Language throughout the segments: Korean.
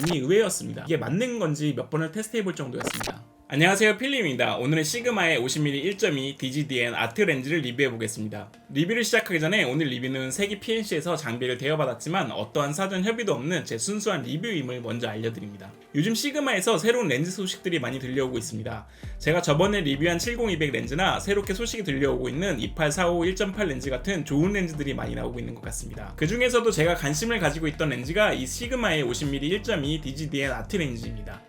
많이 의외였습니다. 이게 맞는 건지 몇 번을 테스트해볼 정도였습니다. 안녕하세요, 필립입니다. 오늘은 시그마의 50mm 1.2 DGDN 아트 렌즈를 리뷰해보겠습니다. 리뷰를 시작하기 전에 오늘 리뷰는 세기 PNC에서 장비를 대여받았지만 어떠한 사전 협의도 없는 제 순수한 리뷰임을 먼저 알려드립니다. 요즘 시그마에서 새로운 렌즈 소식들이 많이 들려오고 있습니다. 제가 저번에 리뷰한 70-200 렌즈나 새롭게 소식이 들려오고 있는 2845 1.8 렌즈 같은 좋은 렌즈들이 많이 나오고 있는 것 같습니다. 그 중에서도 제가 관심을 가지고 있던 렌즈가 이 시그마의 50mm 1.2 DGDN 아트 렌즈입니다.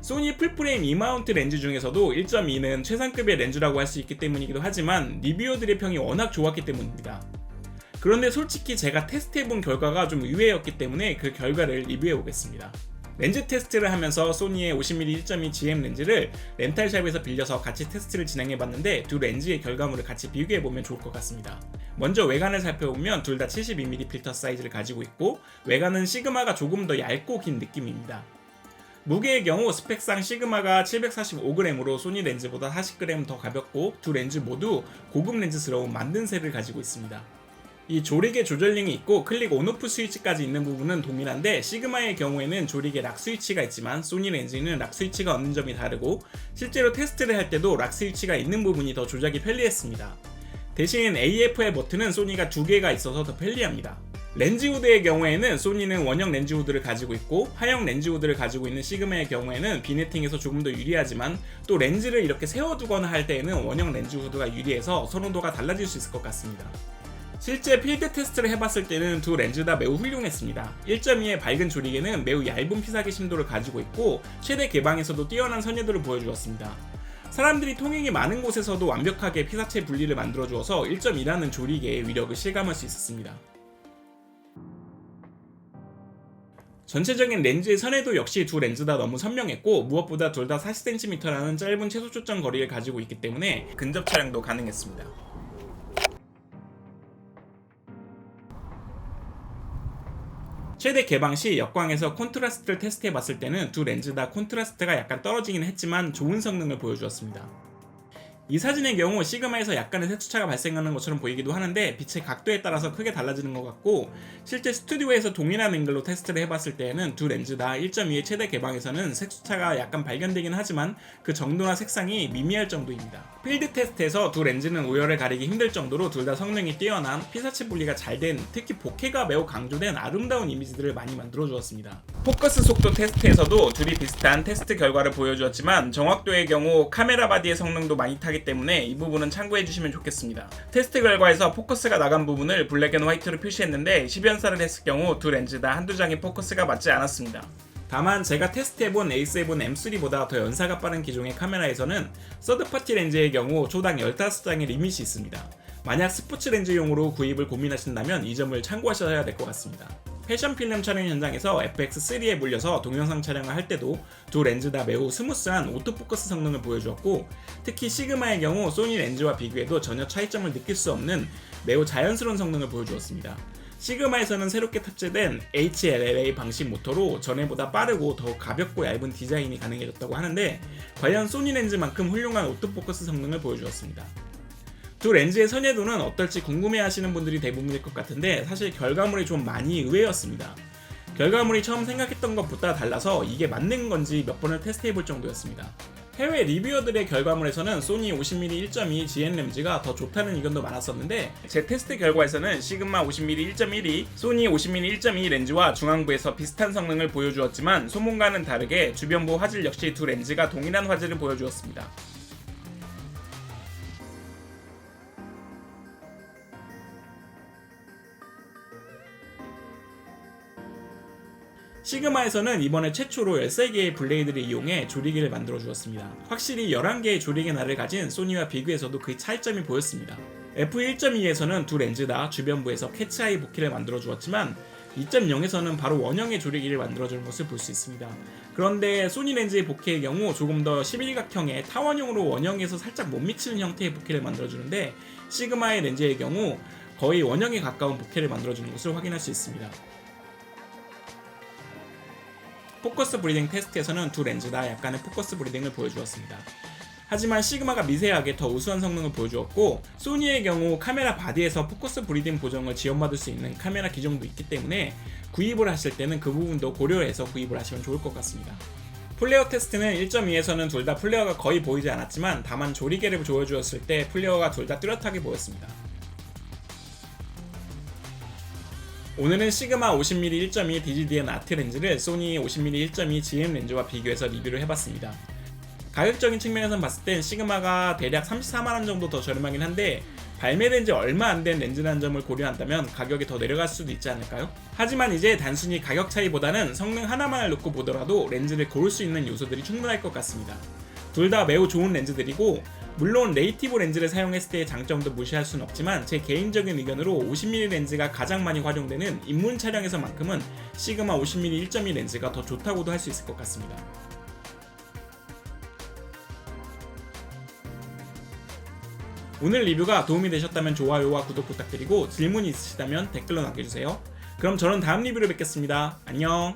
소니 풀프레임 E-마운트 렌즈 중에서도 1.2는 최상급의 렌즈라고 할 수 있기 때문이기도 하지만 리뷰어들의 평이 워낙 좋았기 때문입니다. 그런데 솔직히 제가 테스트해본 결과가 좀 의외였기 때문에 그 결과를 리뷰해보겠습니다. 렌즈 테스트를 하면서 소니의 50mm 1.2 GM 렌즈를 렌탈샵에서 빌려서 같이 테스트를 진행해봤는데 두 렌즈의 결과물을 같이 비교해보면 좋을 것 같습니다. 먼저 외관을 살펴보면 둘 다 72mm 필터 사이즈를 가지고 있고 외관은 시그마가 조금 더 얇고 긴 느낌입니다. 무게의 경우 스펙상 시그마가 745g으로 소니 렌즈보다 40g 더 가볍고 두 렌즈 모두 고급 렌즈스러운 만든셀을 가지고 있습니다. 이 조리개 조절링이 있고 클릭 온오프 스위치까지 있는 부분은 동일한데 시그마의 경우에는 조리개 락 스위치가 있지만 소니 렌즈는 락 스위치가 없는 점이 다르고 실제로 테스트를 할 때도 락 스위치가 있는 부분이 더 조작이 편리했습니다. 대신 AFL 버튼은 소니가 두 개가 있어서 더 편리합니다. 렌즈 후드의 경우에는 소니는 원형 렌즈 후드를 가지고 있고 하형 렌즈 후드를 가지고 있는 시그마의 경우에는 비네팅에서 조금 더 유리하지만 또 렌즈를 이렇게 세워두거나 할 때에는 원형 렌즈 후드가 유리해서 선호도가 달라질 수 있을 것 같습니다. 실제 필드 테스트를 해봤을 때는 두 렌즈 다 매우 훌륭했습니다. 1.2의 밝은 조리개는 매우 얇은 피사기 심도를 가지고 있고 최대 개방에서도 뛰어난 선회도를 보여주었습니다. 사람들이 통행이 많은 곳에서도 완벽하게 피사체 분리를 만들어주어서 1.2라는 조리개의 위력을 실감할 수 있었습니다. 전체적인 렌즈의 선회도 역시 두 렌즈 다 너무 선명했고 무엇보다 둘 다 40cm라는 짧은 최소 초점 거리를 가지고 있기 때문에 근접 촬영도 가능했습니다. 최대 개방 시 역광에서 콘트라스트를 테스트해봤을 때는 두 렌즈 다 콘트라스트가 약간 떨어지긴 했지만 좋은 성능을 보여주었습니다. 이 사진의 경우 시그마에서 약간의 색초차가 발생하는 것처럼 보이기도 하는데 빛의 각도에 따라서 크게 달라지는 것 같고 실제 스튜디오에서 동일한 앵글로 테스트를 해봤을 때에는 두 렌즈 다 1.2의 최대 개방에서는 색초차가 약간 발견되긴 하지만 그 정도나 색상이 미미할 정도입니다. 필드 테스트에서 두 렌즈는 우열을 가리기 힘들 정도로 둘 다 성능이 뛰어난 피사체 분리가 잘 된 특히 보케가 매우 강조된 아름다운 이미지들을 많이 만들어주었습니다. 포커스 속도 테스트에서도 둘이 비슷한 테스트 결과를 보여주었지만 정확도의 경우 카메라 바디의 성능도 많이 타기 때문에 이 부분은 참고해주시면 좋겠습니다. 테스트 결과에서 포커스가 나간 부분을 블랙 앤 화이트로 표시했는데 10연사를 했을 경우 두 렌즈 다 한두 장의 포커스가 맞지 않았습니다. 다만 제가 테스트해본 A7 M3보다 더 연사가 빠른 기종의 카메라에서는 서드파티 렌즈의 경우 초당 15장의 리밋이 있습니다. 만약 스포츠 렌즈용으로 구입을 고민하신다면 이 점을 참고하셔야 될 것 같습니다. 패션 필름 촬영 현장에서 FX3에 물려서 동영상 촬영을 할 때도 두 렌즈 다 매우 스무스한 오토포커스 성능을 보여주었고 특히 시그마의 경우 소니 렌즈와 비교해도 전혀 차이점을 느낄 수 없는 매우 자연스러운 성능을 보여주었습니다. 시그마에서는 새롭게 탑재된 HLLA 방식 모터로 전에보다 빠르고 더 가볍고 얇은 디자인이 가능해졌다고 하는데 과연 소니 렌즈만큼 훌륭한 오토포커스 성능을 보여주었습니다. 두 렌즈의 선회도는 어떨지 궁금해하시는 분들이 대부분일 것 같은데 사실 결과물이 좀 많이 의외였습니다. 결과물이 처음 생각했던 것보다 달라서 이게 맞는 건지 몇 번을 테스트해볼 정도였습니다. 해외 리뷰어들의 결과물에서는 소니 50mm 1.2 GM 렌즈가 더 좋다는 의견도 많았었는데 제 테스트 결과에서는 시그마 50mm 1.1이 소니 50mm 1.2 렌즈와 중앙부에서 비슷한 성능을 보여주었지만 소문과는 다르게 주변부 화질 역시 두 렌즈가 동일한 화질을 보여주었습니다. 시그마에서는 이번에 최초로 13개의 블레이드를 이용해 조리개를 만들어 주었습니다. 확실히 11개의 조리개 날을 가진 소니와 비교해서도 그 차이점이 보였습니다. F1.2에서는 두 렌즈 다 주변부에서 캐치아이 보키를 만들어 주었지만 2.0에서는 바로 원형의 조리개를 만들어 주는 것을 볼 수 있습니다. 그런데 소니 렌즈의 보케의 경우 조금 더 11각형의 타원형으로 원형에서 살짝 못 미치는 형태의 보케를 만들어 주는데 시그마의 렌즈의 경우 거의 원형에 가까운 보케를 만들어 주는 것을 확인할 수 있습니다. 포커스 브리딩 테스트에서는 두 렌즈 다 약간의 포커스 브리딩을 보여주었습니다. 하지만 시그마가 미세하게 더 우수한 성능을 보여주었고 소니의 경우 카메라 바디에서 포커스 브리딩 보정을 지원받을 수 있는 카메라 기종도 있기 때문에 구입을 하실 때는 그 부분도 고려해서 구입을 하시면 좋을 것 같습니다. 플레어 테스트는 1.2에서는 둘 다 플레어가 거의 보이지 않았지만 다만 조리개를 보여주었을 때 플레어가 둘 다 뚜렷하게 보였습니다. 오늘은 시그마 50mm 1.2 DGDN 아트 렌즈를 소니 50mm 1.2 GM 렌즈와 비교해서 리뷰를 해봤습니다. 가격적인 측면에서 봤을 땐 시그마가 대략 34만원 정도 더 저렴하긴 한데 발매된 지 얼마 안 된 렌즈라는 점을 고려한다면 가격이 더 내려갈 수도 있지 않을까요? 하지만 이제 단순히 가격 차이보다는 성능 하나만을 놓고 보더라도 렌즈를 고를 수 있는 요소들이 충분할 것 같습니다. 둘 다 매우 좋은 렌즈들이고 물론 네이티브 렌즈를 사용했을 때의 장점도 무시할 수는 없지만 제 개인적인 의견으로 50mm 렌즈가 가장 많이 활용되는 입문 촬영에서만큼은 시그마 50mm 1.2 렌즈가 더 좋다고도 할 수 있을 것 같습니다. 오늘 리뷰가 도움이 되셨다면 좋아요와 구독 부탁드리고 질문이 있으시다면 댓글로 남겨주세요. 그럼 저는 다음 리뷰로 뵙겠습니다. 안녕.